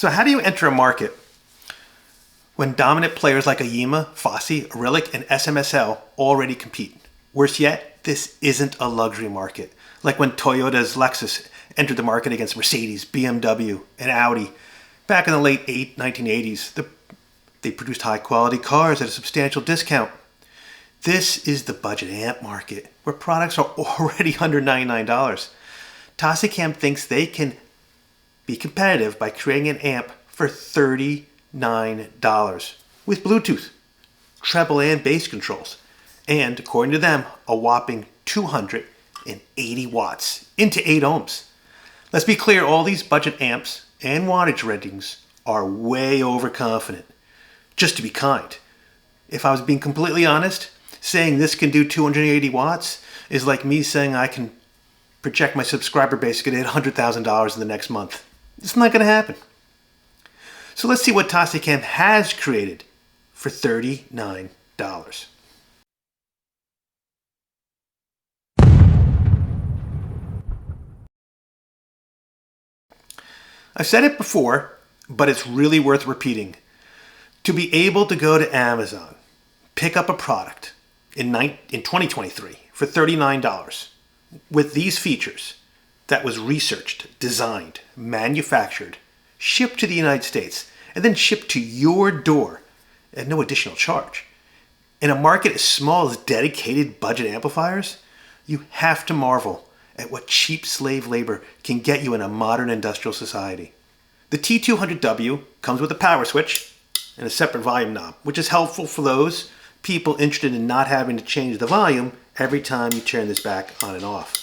So how do you enter a market when dominant players like Aiyima, FOSI, Aiyima and SMSL already compete? Worse yet, this isn't a luxury market, like when Toyota's Lexus entered the market against Mercedes, BMW, and Audi. Back in the late 1980s, they produced high-quality cars at a substantial discount. This is the budget amp market, where products are already under $99. Tosicam thinks they can be competitive by creating an amp for $39 with Bluetooth, treble and bass controls, and, according to them, a whopping 280 watts into 8 ohms. Let's be clear, all these budget amps and wattage ratings are way overconfident. Just to be kind, if I was being completely honest, saying this can do 280 watts is like me saying I can project my subscriber base to get $100,000 in the next month. It's not going to happen. So let's see what Tosicam has created for $39. I've said it before, but it's really worth repeating. To be able to go to Amazon, pick up a product in 2023 for $39 with these features that was researched, designed, manufactured, shipped to the United States, and then shipped to your door at no additional charge. In a market as small as dedicated budget amplifiers, you have to marvel at what cheap slave labor can get you in a modern industrial society. The T200W comes with a power switch and a separate volume knob, which is helpful for those people interested in not having to change the volume every time you turn this back on and off.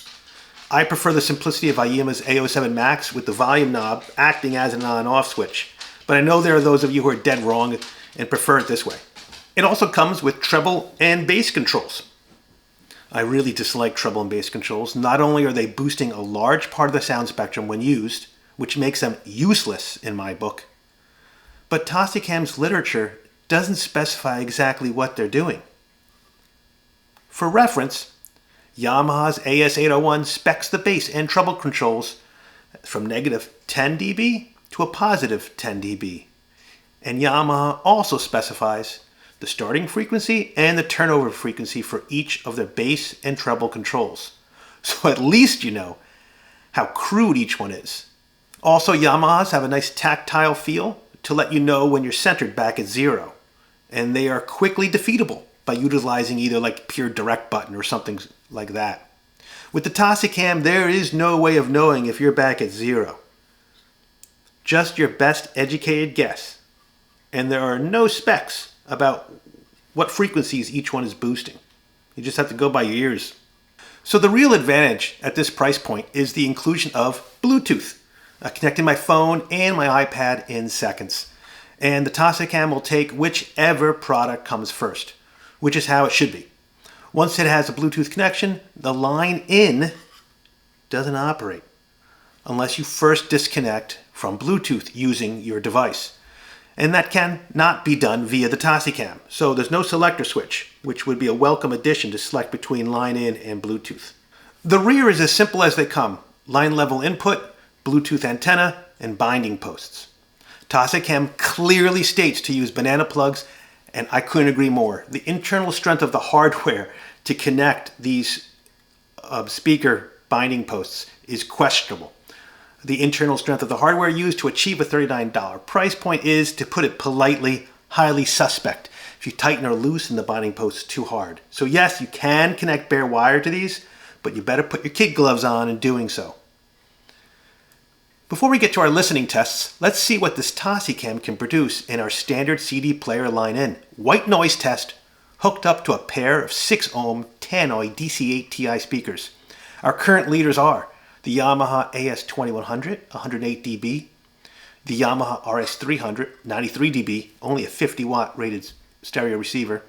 I prefer the simplicity of Aiyyima's A07 Max with the volume knob acting as an on-off switch, but I know there are those of you who are dead wrong and prefer it this way. It also comes with treble and bass controls. I really dislike treble and bass controls. Not only are they boosting a large part of the sound spectrum when used, which makes them useless in my book, but Tosicam's literature doesn't specify exactly what they're doing. For reference, Yamaha's AS801 specs the bass and treble controls from negative 10 dB to a positive 10 dB. And Yamaha also specifies the starting frequency and the turnover frequency for each of their bass and treble controls. So at least you know how crude each one is. Also, Yamahas have a nice tactile feel to let you know when you're centered back at 0. And they are quickly defeatable by utilizing either like pure direct button or something like that. With the Tosicam, there is no way of knowing if you're back at 0. Just your best educated guess. And there are no specs about what frequencies each one is boosting. You just have to go by your ears. So the real advantage at this price point is the inclusion of Bluetooth, connecting my phone and my iPad in seconds. And the Tosicam will take whichever product comes first, which is how it should be. Once it has a Bluetooth connection, the line in doesn't operate unless you first disconnect from Bluetooth using your device. And that can not be done via the Tosicam. So there's no selector switch, which would be a welcome addition to select between line in and Bluetooth. The rear is as simple as they come. Line level input, Bluetooth antenna, and binding posts. Tosicam clearly states to use banana plugs, and I couldn't agree more. The internal strength of the hardware to connect these speaker binding posts is questionable. The internal strength of the hardware used to achieve a $39 price point is, to put it politely, highly suspect if you tighten or loosen the binding posts too hard. So yes, you can connect bare wire to these, but you better put your kid gloves on in doing so. Before we get to our listening tests, let's see what this Tosicam can produce in our standard CD player line-in. White noise test hooked up to a pair of 6 ohm Tannoy DC8 Ti speakers. Our current leaders are the Yamaha AS2100, 108 dB, the Yamaha RS300, 93 dB, only a 50 watt rated stereo receiver,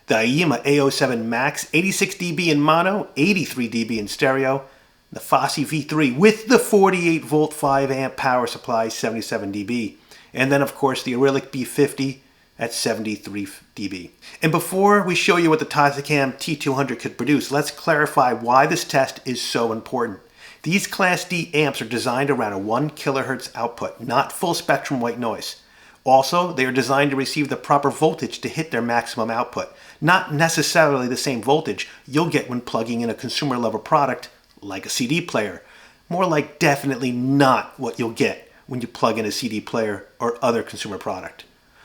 the Aiyima A07 Max, 86 dB in mono, 83 dB in stereo, the FOSI V3 with the 48 volt 5 amp power supply, 77 dB, and then of course the Aiyima B50 at 73 dB. And before we show you what the Tosicam T200 could produce, let's clarify why this test is so important. These Class D amps are designed around a 1 kHz output, not full spectrum white noise. Also, they are designed to receive the proper voltage to hit their maximum output, not necessarily the same voltage you'll get when plugging in a consumer level product like a CD player. More like definitely not what you'll get when you plug in a CD player or other consumer product.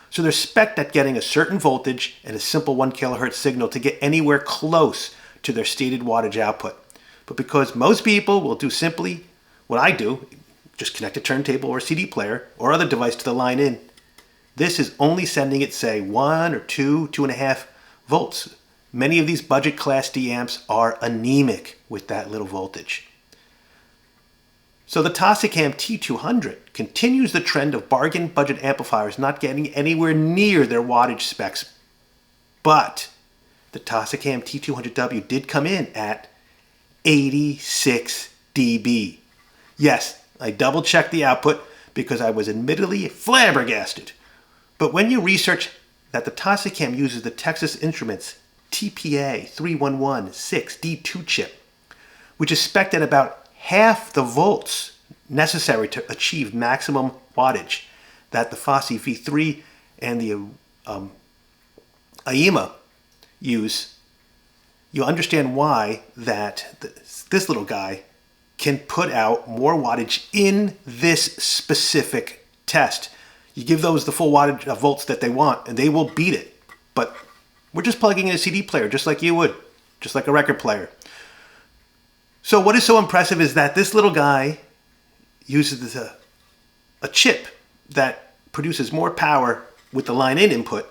So they're spec'd at getting a certain voltage and a simple 1 kHz signal to get anywhere close to their stated wattage output. But because most people will do simply what I do, just connect a turntable or CD player or other device to the line in, this is only sending it, say, 1 or 2.5 volts. Many of these budget Class D amps are anemic with that little voltage. So the Tosicam T200 continues the trend of bargain budget amplifiers not getting anywhere near their wattage specs. But the Tosicam T200W did come in at 86 dB. Yes, I double checked the output because I was admittedly flabbergasted. But when you research that the Tosicam uses the Texas Instruments TPA3116D2 chip, which is spec'd at about half the volts necessary to achieve maximum wattage that the FOSI V3 and the Aiyima use, you understand why that this little guy can put out more wattage in this specific test. You give those the full wattage of volts that they want and they will beat it. But we're just plugging in a CD player just like you would, just like a record player. So what is so impressive is that this little guy uses a chip that produces more power with the line-in input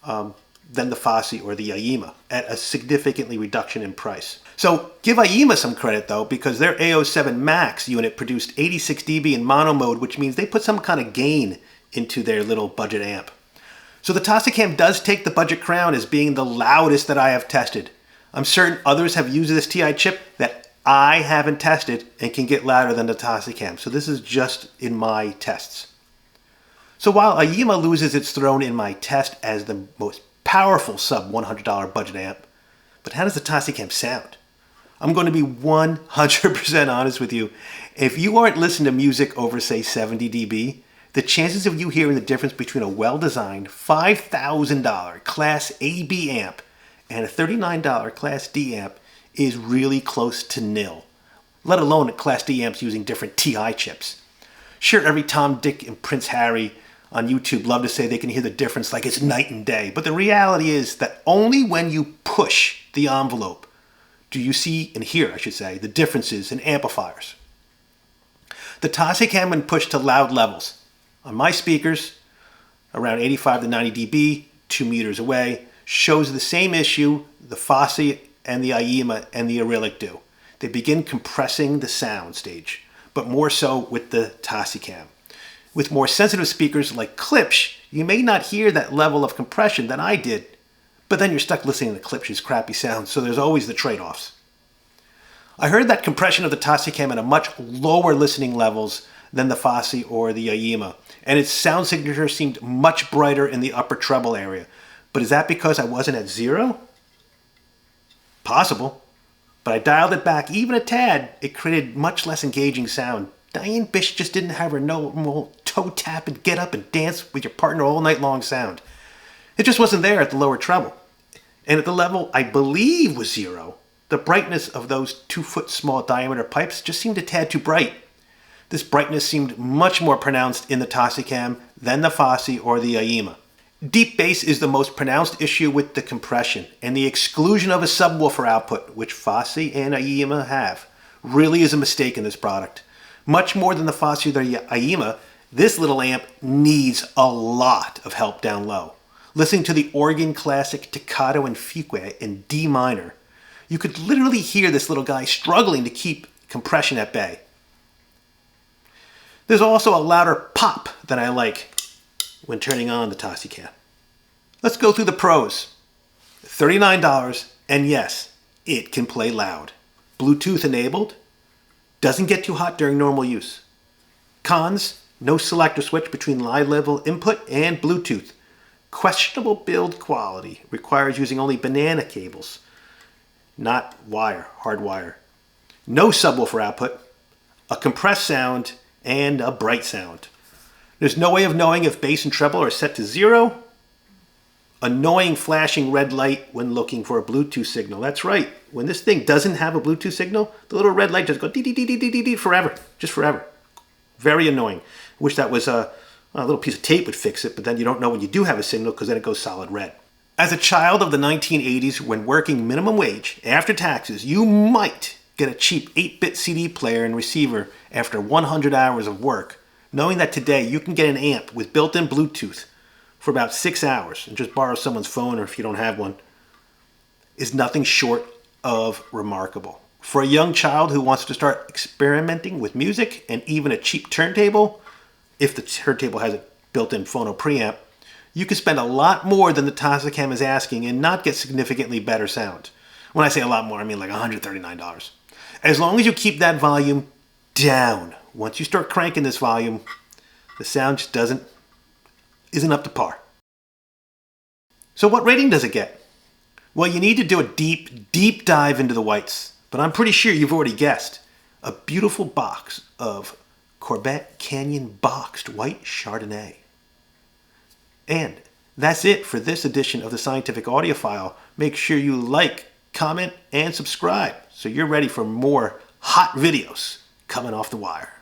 than the FOSI or the Aiyima at a significantly reduction in price. So give Aiyima some credit though, because their A07 Max unit produced 86 dB in mono mode, which means they put some kind of gain into their little budget amp. So the Tosicam does take the budget crown as being the loudest that I have tested. I'm certain others have used this TI chip that I haven't tested and can get louder than the Tosicam. So this is just in my tests. So while Aiyima loses its throne in my test as the most powerful sub $100 budget amp, but how does the Tosicam sound? I'm going to be 100% honest with you. If you aren't listening to music over, say, 70 dB, the chances of you hearing the difference between a well-designed $5,000 Class AB amp and a $39 Class D amp is really close to nil, let alone Class D amps using different TI chips. Sure, every Tom, Dick, and Prince Harry on YouTube love to say they can hear the difference like it's night and day, but the reality is that only when you push the envelope do you see and hear, I should say, the differences in amplifiers. The Tosicam, when pushed to loud levels, on my speakers, around 85 to 90 dB, 2 meters away, shows the same issue the FOSI and the Aiyima and the Arylic do. They begin compressing the sound stage, but more so with the Tosicam. With more sensitive speakers like Klipsch, you may not hear that level of compression that I did, but then you're stuck listening to Klipsch's crappy sound, so there's always the trade-offs. I heard that compression of the Tosicam at a much lower listening levels than the FOSI or the Aiyima, and its sound signature seemed much brighter in the upper treble area. But is that because I wasn't at zero? Possible. But I dialed it back even a tad. It created much less engaging sound. Diane Bish just didn't have her normal toe tap and get up and dance with your partner all night long sound. It just wasn't there at the lower treble. And at the level I believe was zero, the brightness of those 2-foot small diameter pipes just seemed a tad too bright. This brightness seemed much more pronounced in the Tosicam than the FOSI or the Aiyima. Deep bass is the most pronounced issue with the compression, and the exclusion of a subwoofer output, which FOSI and Aiyima have, really is a mistake in this product. Much more than the FOSI or the Aiyima, this little amp needs a lot of help down low. Listening to the organ classic Toccato and Fugue in D minor, you could literally hear this little guy struggling to keep compression at bay. There's also a louder pop than I like when turning on the Tosicam. Let's go through the pros. $39, and yes, it can play loud. Bluetooth enabled, doesn't get too hot during normal use. Cons, no selector switch between live level input and Bluetooth. Questionable build quality, requires using only banana cables, not wire, hard wire. No subwoofer output, a compressed sound, and a bright sound. There's no way of knowing if bass and treble are set to 0. Annoying flashing red light when looking for a Bluetooth signal. That's right. When this thing doesn't have a Bluetooth signal, the little red light just goes dee-dee-dee-dee-dee-dee forever. Just forever. Very annoying. Wish that was a little piece of tape would fix it, but then you don't know when you do have a signal because then it goes solid red. As a child of the 1980s, when working minimum wage after taxes, you might get a cheap 8-bit CD player and receiver after 100 hours of work, knowing that today you can get an amp with built-in Bluetooth for about 6 hours and just borrow someone's phone, or if you don't have one, is nothing short of remarkable. For a young child who wants to start experimenting with music and even a cheap turntable, if the turntable has a built-in phono preamp, you can spend a lot more than the Tosicam is asking and not get significantly better sound. When I say a lot more, I mean like $139. As long as you keep that volume down. Once you start cranking this volume, the sound just isn't up to par. So what rating does it get? Well, you need to do a deep dive into the whites, but I'm pretty sure you've already guessed. A beautiful box of Corbett Canyon boxed white Chardonnay. And that's it for this edition of the Scientific Audiophile. Make sure you like, comment, and subscribe so you're ready for more hot videos coming off the wire.